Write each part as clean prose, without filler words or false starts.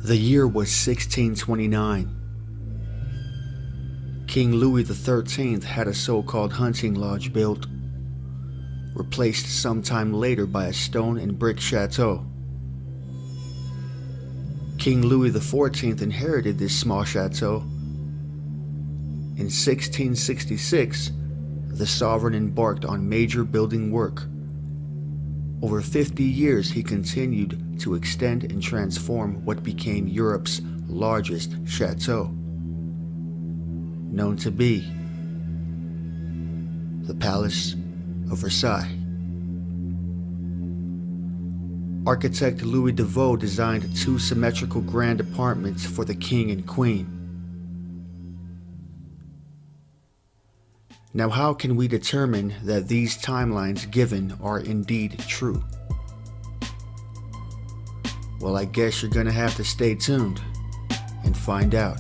The year was 1629. King Louis XIII had a so-called hunting lodge built, replaced sometime later by a stone and brick chateau. King Louis XIV inherited this small chateau. In 1666, the sovereign embarked on major building work. Over 50 years, he continued to extend and transform what became Europe's largest chateau, known to be the Palace of Versailles. Architect Louis Deveau designed two symmetrical grand apartments for the king and queen. Now, how can we determine that these timelines given are indeed true? Well, I guess you're gonna have to stay tuned and find out.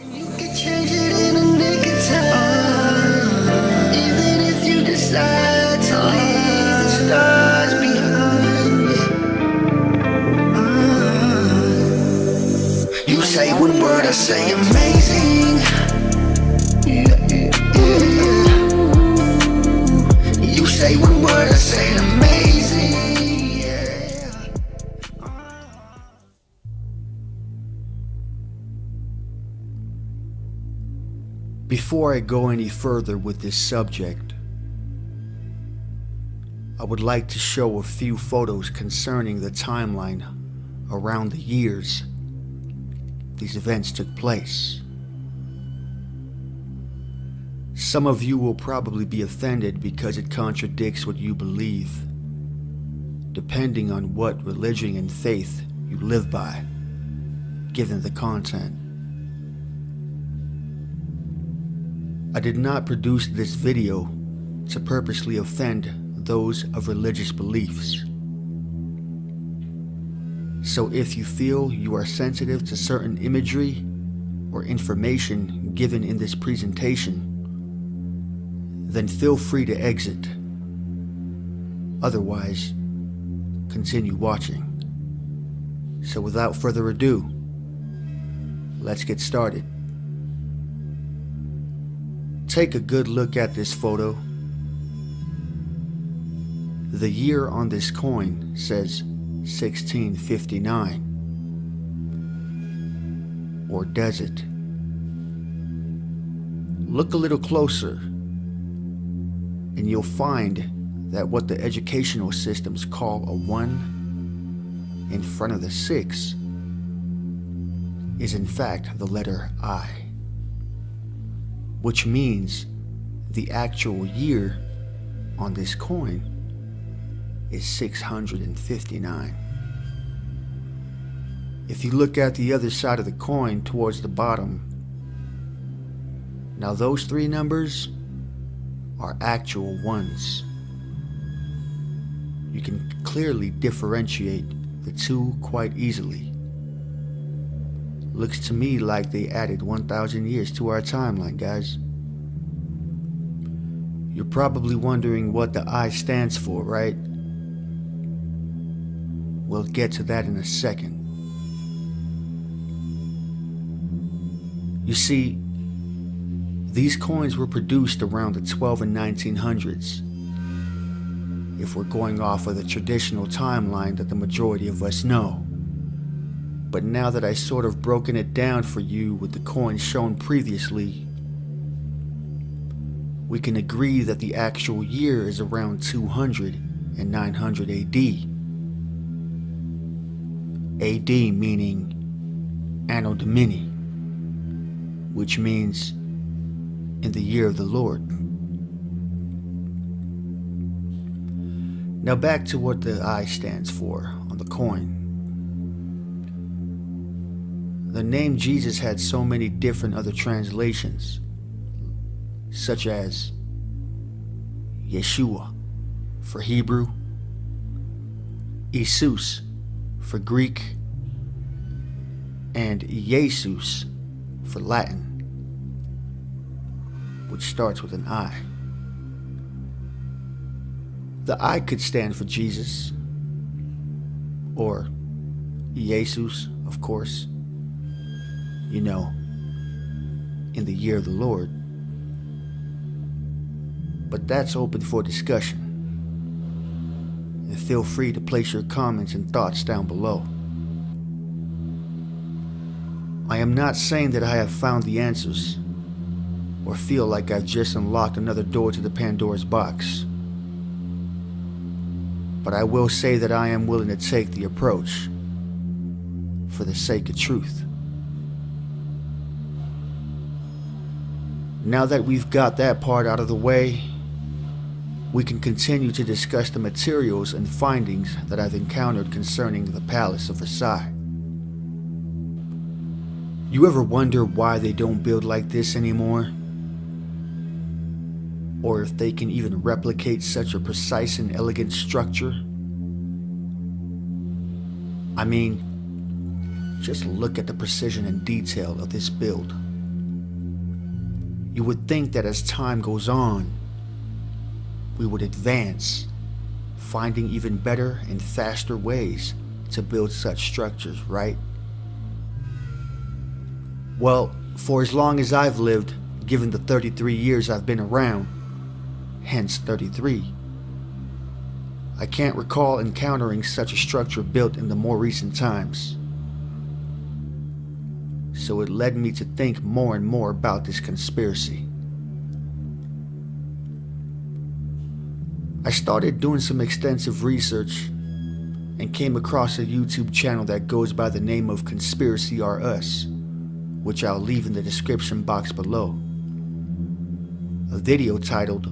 You can change it in a nick of time, even if you decide to leave the stars behind. You say one word, I say amazing. You say one word, I say amazing. Before I go any further with this subject, I would like to show a few photos concerning the timeline around the years these events took place. Some of you will probably be offended because it contradicts what you believe, depending on what religion and faith you live by, given the content. I did not produce this video to purposely offend those of religious beliefs. So if you feel you are sensitive to certain imagery or information given in this presentation, then feel free to exit. Otherwise, continue watching. So without further ado, let's get started. Take a good look at this photo. The year on this coin says 1659. Or does it? Look a little closer, and you'll find that what the educational systems call a 1 in front of the 6 is in fact the letter I, which means the actual year on this coin is 659. If you look at the other side of the coin towards the bottom, now those three numbers are actual ones. You can clearly differentiate the two quite easily. Looks to me like they added 1,000 years to our timeline, guys. You're probably wondering what the I stands for, right? We'll get to that in a second. You see, these coins were produced around the 12 and 1900s, if we're going off of the traditional timeline that the majority of us know. But now that I sort of broken it down for you with the coins shown previously, we can agree that the actual year is around 200 and 900 AD. AD meaning Anno Domini, which means in the year of the Lord. Now back to what the I stands for on the coin. The name Jesus had so many different other translations, such as Yeshua for Hebrew, Jesus for Greek, and Jesus for Latin, which starts with an I. The I could stand for Jesus, or Jesus, of course, you know, in the year of the Lord. But that's open for discussion. And feel free to place your comments and thoughts down below. I am not saying that I have found the answers, or feel like I've just unlocked another door to the Pandora's box. But I will say that I am willing to take the approach for the sake of truth. Now that we've got that part out of the way, we can continue to discuss the materials and findings that I've encountered concerning the Palace of Versailles. You ever wonder why they don't build like this anymore? Or if they can even replicate such a precise and elegant structure? I mean, just look at the precision and detail of this build. You would think that as time goes on, we would advance, finding even better and faster ways to build such structures, right? Well, for as long as I've lived, given the 33 years I've been around, hence 33, I can't recall encountering such a structure built in the more recent times. So it led me to think more and more about this conspiracy. I started doing some extensive research and came across a YouTube channel that goes by the name of Conspiracy R Us, which I'll leave in the description box below. A video titled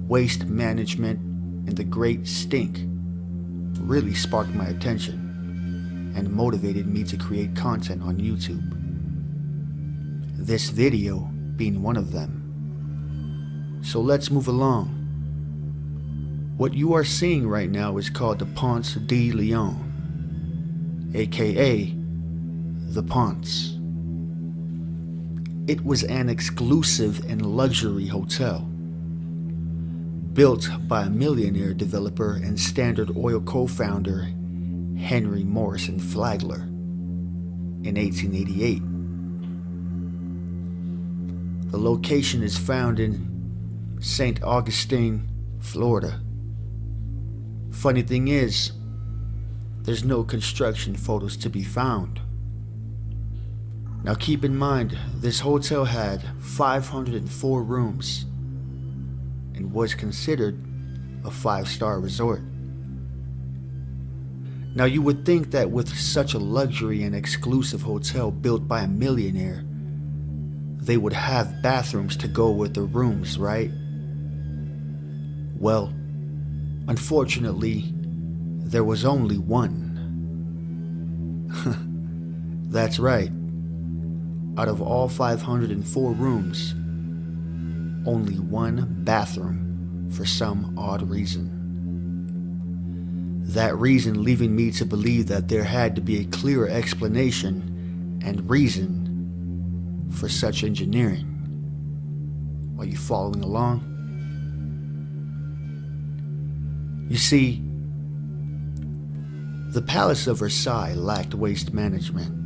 Waste Management and the Great Stink really sparked my attention and motivated me to create content on YouTube. This video being one of them. So let's move along. What you are seeing right now is called the Ponce de Leon, aka the Ponce. It was an exclusive and luxury hotel, built by a millionaire developer and Standard Oil co-founder Henry Morrison Flagler in 1888. The location is found in St. Augustine, Florida. Funny thing is, there's no construction photos to be found. Now keep in mind, this hotel had 504 rooms and was considered a 5-star resort. Now you would think that with such a luxury and exclusive hotel built by a millionaire, they would have bathrooms to go with the rooms, right? Well, unfortunately, there was only one. That's right. Out of all 504 rooms, only one bathroom for some odd reason. That reason leaving me to believe that there had to be a clearer explanation and reason for such engineering. Are you following along? You see, the Palace of Versailles lacked waste management.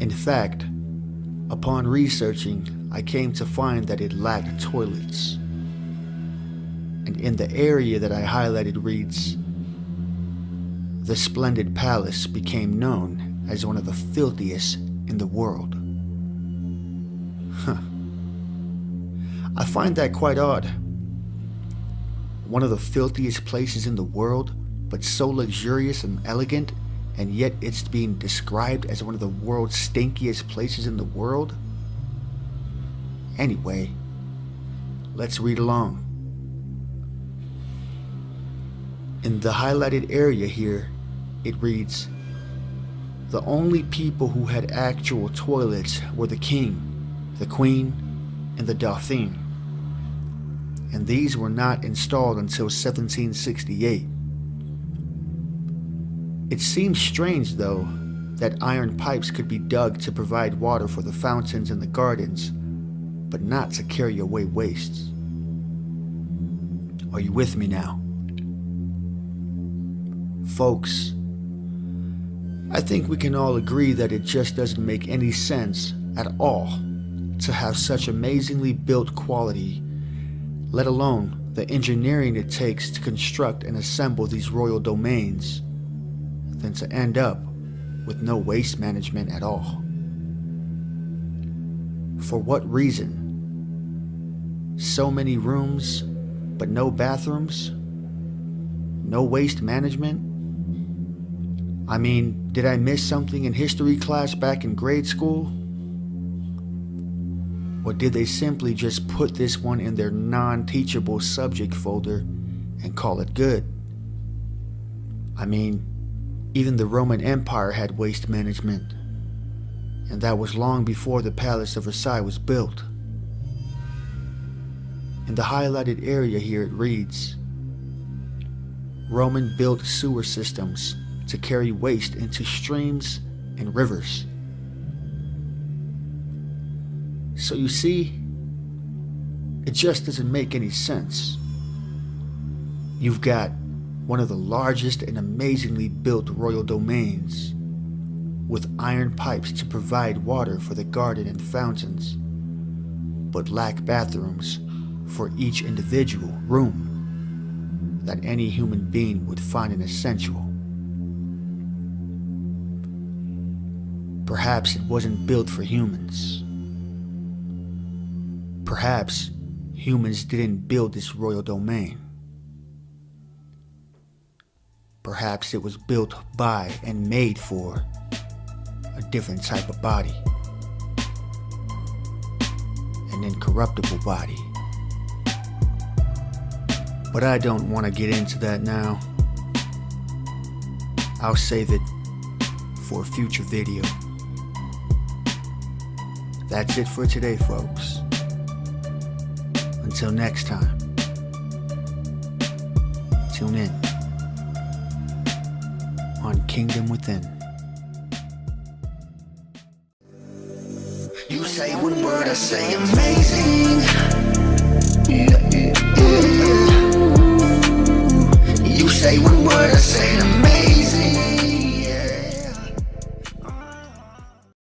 In fact, upon researching, I came to find that it lacked toilets. And in the area that I highlighted reads, the splendid palace became known as one of the filthiest in the world. I find that quite odd. One of the filthiest places in the world, but so luxurious and elegant, and yet it's being described as one of the world's stinkiest places in the world? Anyway, let's read along. In the highlighted area here, it reads, the only people who had actual toilets were the king, the queen, and the dauphin. And these were not installed until 1768. It seems strange, though, that iron pipes could be dug to provide water for the fountains and the gardens, but not to carry away wastes. Are you with me now? Folks, I think we can all agree that it just doesn't make any sense at all to have such amazingly built quality, let alone the engineering it takes to construct and assemble these royal domains, than to end up with no waste management at all. For what reason? So many rooms, but no bathrooms? No waste management? I mean, did I miss something in history class back in grade school? Or did they simply just put this one in their non-teachable subject folder and call it good? I mean, even the Roman Empire had waste management, and that was long before the Palace of Versailles was built. In the highlighted area here it reads, Roman built sewer systems to carry waste into streams and rivers. So you see, it just doesn't make any sense. You've got one of the largest and amazingly built royal domains, with iron pipes to provide water for the garden and fountains, but lack bathrooms for each individual room that any human being would find an essential. Perhaps it wasn't built for humans. Perhaps humans didn't build this royal domain. Perhaps it was built by and made for a different type of body. An incorruptible body. But I don't want to get into that now. I'll save it for a future video. That's it for today, folks. Until next time, tune in on Kingdom Within. You say one word, I say amazing.